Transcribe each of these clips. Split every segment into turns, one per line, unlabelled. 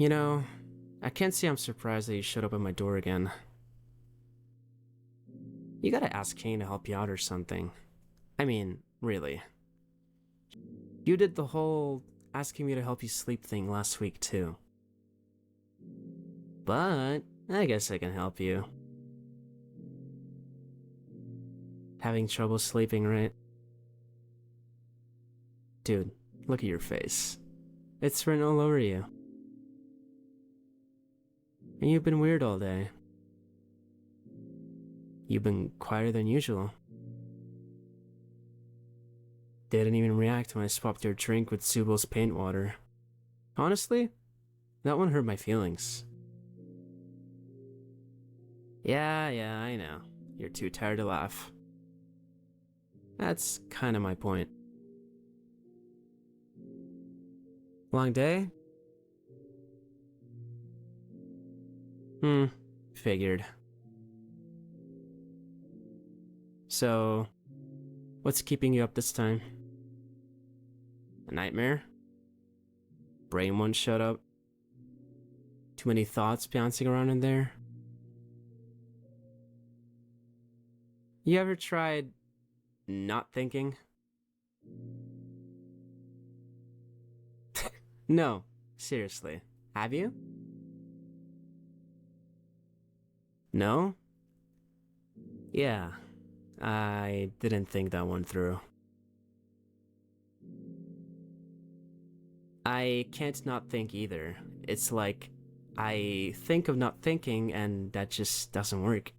You know, I can't say I'm surprised that you showed up at my door again. You gotta ask Kane to help you out or something. I mean, really. You did the whole asking me to help you sleep thing last week too. But I guess I can help you. Having trouble sleeping, right? Dude, look at your face. It's written all over you. And you've been weird all day. You've been quieter than usual. Didn't even react when I swapped your drink with Subel's paint water. Honestly, that one hurt my feelings. Yeah, I know. You're too tired to laugh. That's kinda my point. Long day? Figured. So, what's keeping you up this time? A nightmare? Brain won't shut up? Too many thoughts bouncing around in there? You ever tried not thinking? No, seriously. Have you? No? Yeah, I didn't think that one through. I can't not think either. It's like, I think of not thinking and that just doesn't work.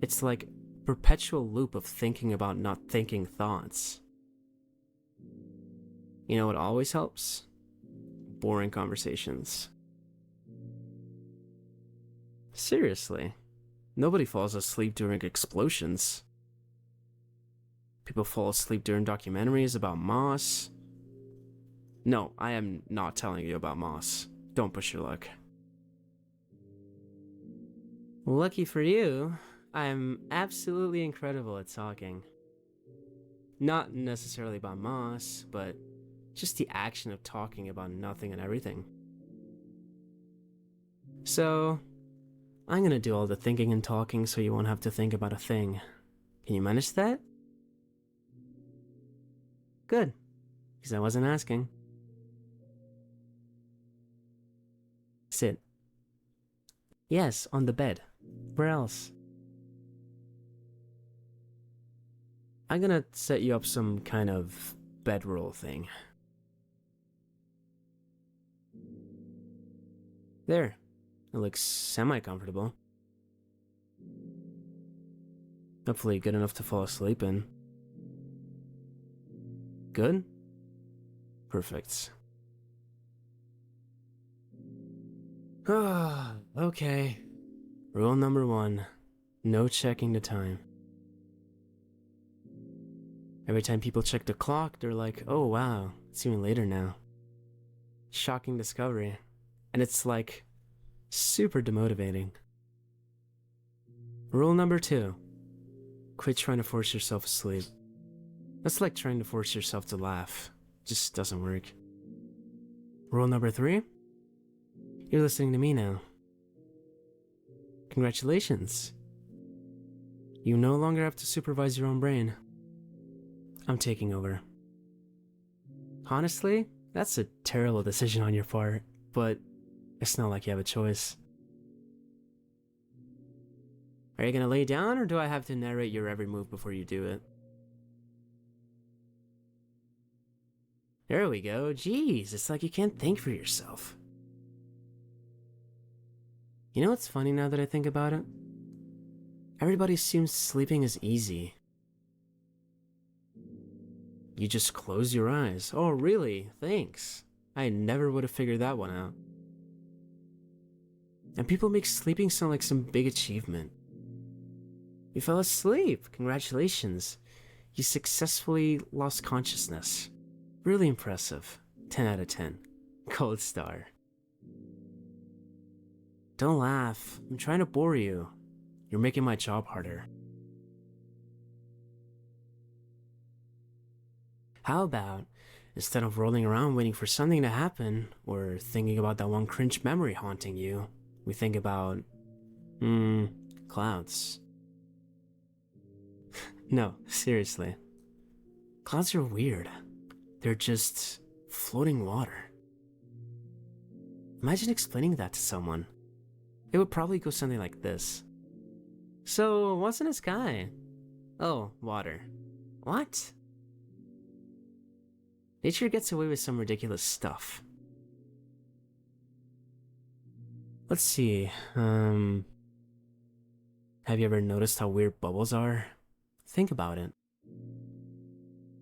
It's like perpetual loop of thinking about not thinking thoughts. You know what always helps? Boring conversations. Seriously, nobody falls asleep during explosions. People fall asleep during documentaries about Moss. No, I am not telling you about Moss. Don't push your luck. Lucky for you, I'm absolutely incredible at talking. Not necessarily about Moss, but just the action of talking about nothing and everything. So, I'm gonna do all the thinking and talking so you won't have to think about a thing. Can you manage that? Good, because I wasn't asking. Sit. Yes, on the bed. Where else? I'm gonna set you up some kind of bedroll thing. There. It looks semi-comfortable. Hopefully good enough to fall asleep in. Good? Perfect. Okay. Rule number 1. No checking the time. Every time people check the clock, they're like, oh wow, it's even later now. Shocking discovery. And it's like, super demotivating. Rule number 2. Quit trying to force yourself asleep. That's like trying to force yourself to laugh. Just doesn't work. Rule number 3. You're listening to me now. Congratulations. You no longer have to supervise your own brain. I'm taking over. Honestly, that's a terrible decision on your part, but it's not like you have a choice. Are you gonna lay down, or do I have to narrate your every move before you do it? There we go. Jeez, it's like you can't think for yourself. You know what's funny now that I think about it? Everybody assumes sleeping is easy. You just close your eyes. Oh, really? Thanks. I never would have figured that one out. And people make sleeping sound like some big achievement. You fell asleep. Congratulations. You successfully lost consciousness. Really impressive. 10 out of 10. Gold star. Don't laugh. I'm trying to bore you. You're making my job harder. How about Instead of rolling around waiting for something to happen, or thinking about that one cringe memory haunting you, we think about, clouds. No, seriously. Clouds are weird. They're just floating water. Imagine explaining that to someone. It would probably go something like this. So, what's in the sky? Oh, water. What? Nature gets away with some ridiculous stuff. Let's see, have you ever noticed how weird bubbles are? Think about it.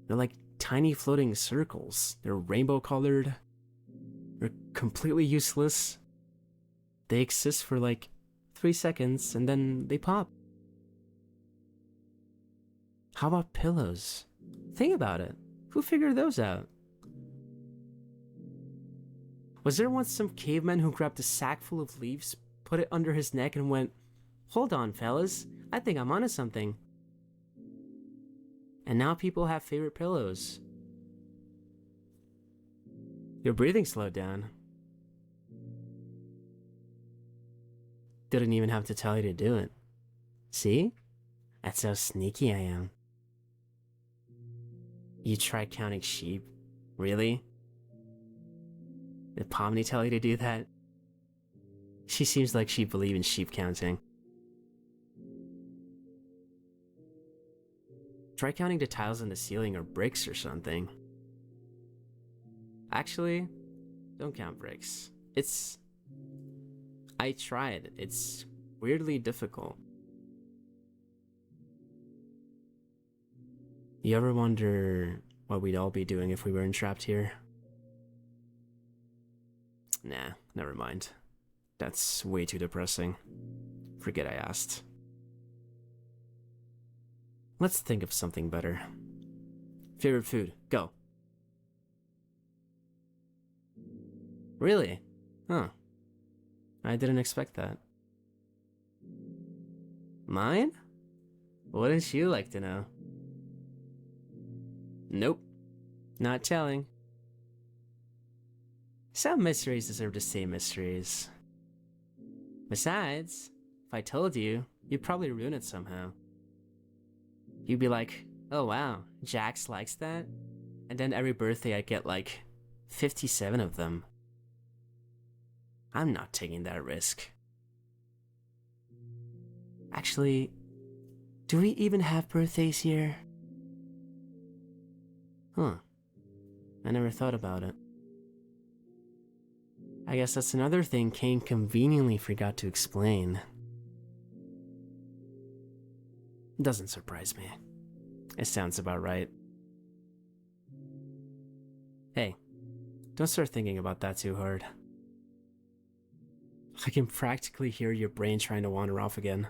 They're like tiny floating circles. They're rainbow colored. They're completely useless. They exist for like 3 seconds and then they pop. How about pillows? Think about it. Who figured those out? Was there once some caveman who grabbed a sack full of leaves, put it under his neck, and went, "Hold on, fellas, I think I'm onto something." And now people have favorite pillows. Your breathing slowed down. Didn't even have to tell you to do it. See? That's how sneaky I am. You tried counting sheep? Really? Did Pomni tell you to do that? She seems like she believes in sheep counting. Try counting the tiles on the ceiling or bricks or something. Actually, don't count bricks. I tried. It's weirdly difficult. You ever wonder what we'd all be doing if we weren't trapped here? Nah, never mind. That's way too depressing. Forget I asked. Let's think of something better. Favorite food, go. Really? Huh. I didn't expect that. Mine? Wouldn't you like to know? Nope. Not telling. Some mysteries deserve to stay mysteries. Besides, if I told you, you'd probably ruin it somehow. You'd be like, "Oh wow, Jax likes that?" And then every birthday I'd get like 57 of them. I'm not taking that risk. Actually, do we even have birthdays here? Huh. I never thought about it. I guess that's another thing Kane conveniently forgot to explain. Doesn't surprise me. It sounds about right. Hey, don't start thinking about that too hard. I can practically hear your brain trying to wander off again.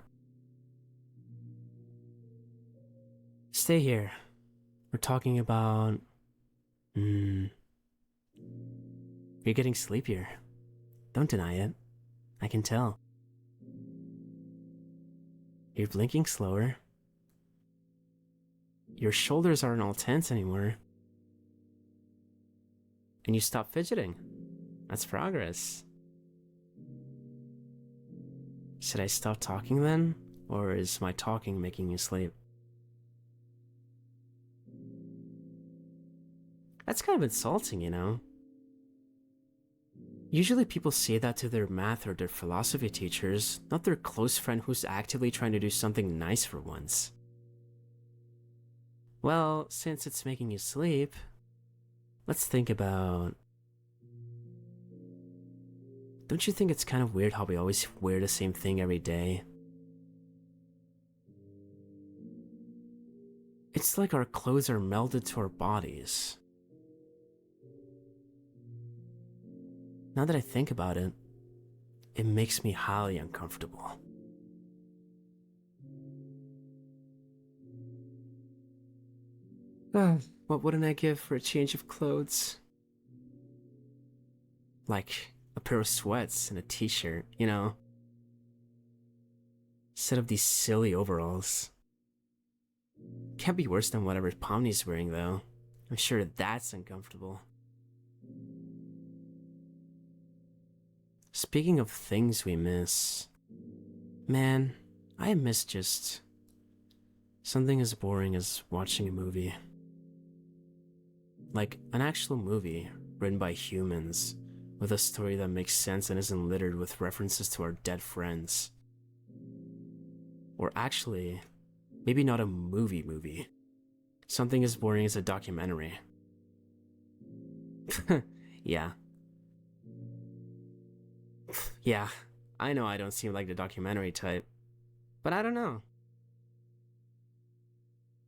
Stay here. We're talking about... You're getting sleepier. Don't deny it. I can tell. You're blinking slower. Your shoulders aren't all tense anymore. And you stop fidgeting. That's progress. Should I stop talking then? Or is my talking making you sleep? That's kind of insulting, you know? Usually people say that to their math or their philosophy teachers, not their close friend who's actively trying to do something nice for once. Well, since it's making you sleep, let's think about... Don't you think it's kind of weird how we always wear the same thing every day? It's like our clothes are melded to our bodies. Now that I think about it, it makes me highly uncomfortable. What wouldn't I give for a change of clothes? Like a pair of sweats and a t-shirt, you know? Instead of these silly overalls. Can't be worse than whatever Pomni's wearing though. I'm sure that's uncomfortable. Speaking of things we miss, man, I miss just something as boring as watching a movie. Like an actual movie written by humans with a story that makes sense and isn't littered with references to our dead friends. Or actually, maybe not a movie. Something as boring as a documentary. Yeah. Yeah, I know I don't seem like the documentary type, but I don't know.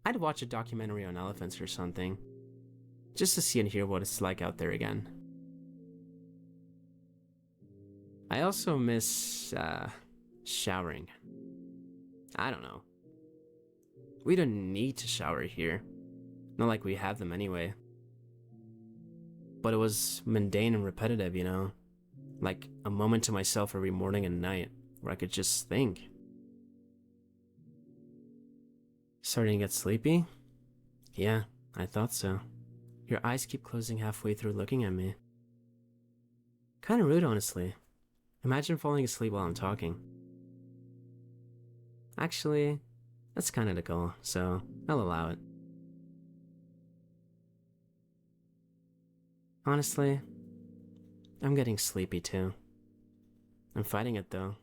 I'd watch a documentary on elephants or something, just to see and hear what it's like out there again. I also miss, showering. I don't know. We don't need to shower here. Not like we have them anyway. But it was mundane and repetitive, you know? Like a moment to myself every morning and night where I could just think. Starting to get sleepy? Yeah, I thought so. Your eyes keep closing halfway through looking at me. Kinda rude, honestly. Imagine falling asleep while I'm talking. Actually, that's kinda the goal, so I'll allow it. Honestly, I'm getting sleepy too. I'm fighting it though.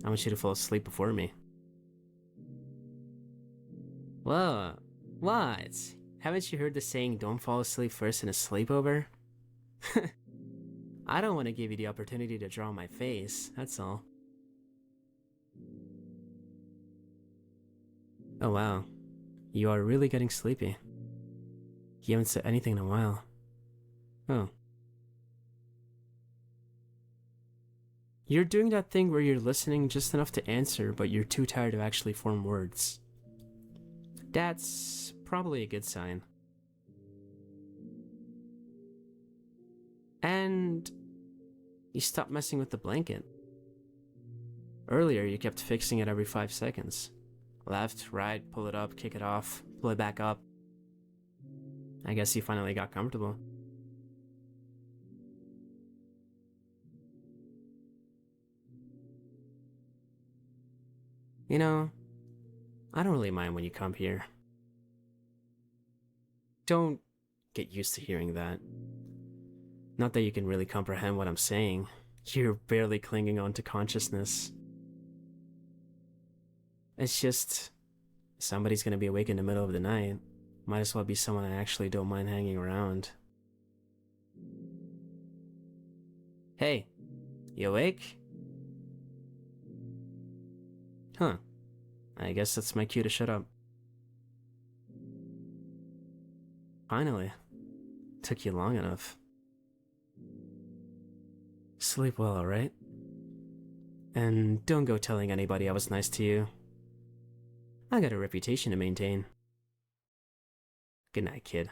I want you to fall asleep before me. Whoa, what? Haven't you heard the saying, don't fall asleep first in a sleepover? I don't want to give you the opportunity to draw my face, that's all. Oh wow, you are really getting sleepy. You haven't said anything in a while. Oh. You're doing that thing where you're listening just enough to answer, but you're too tired to actually form words. That's probably a good sign. And you stopped messing with the blanket. Earlier, you kept fixing it every 5 seconds. Left, right, pull it up, kick it off, pull it back up. I guess you finally got comfortable. You know, I don't really mind when you come here. Don't get used to hearing that. Not that you can really comprehend what I'm saying. You're barely clinging on to consciousness. It's just, somebody's gonna be awake in the middle of the night. Might as well be someone I actually don't mind hanging around. Hey, you awake? Huh. I guess that's my cue to shut up. Finally. Took you long enough. Sleep well, alright? And don't go telling anybody I was nice to you. I got a reputation to maintain. Good night, kid.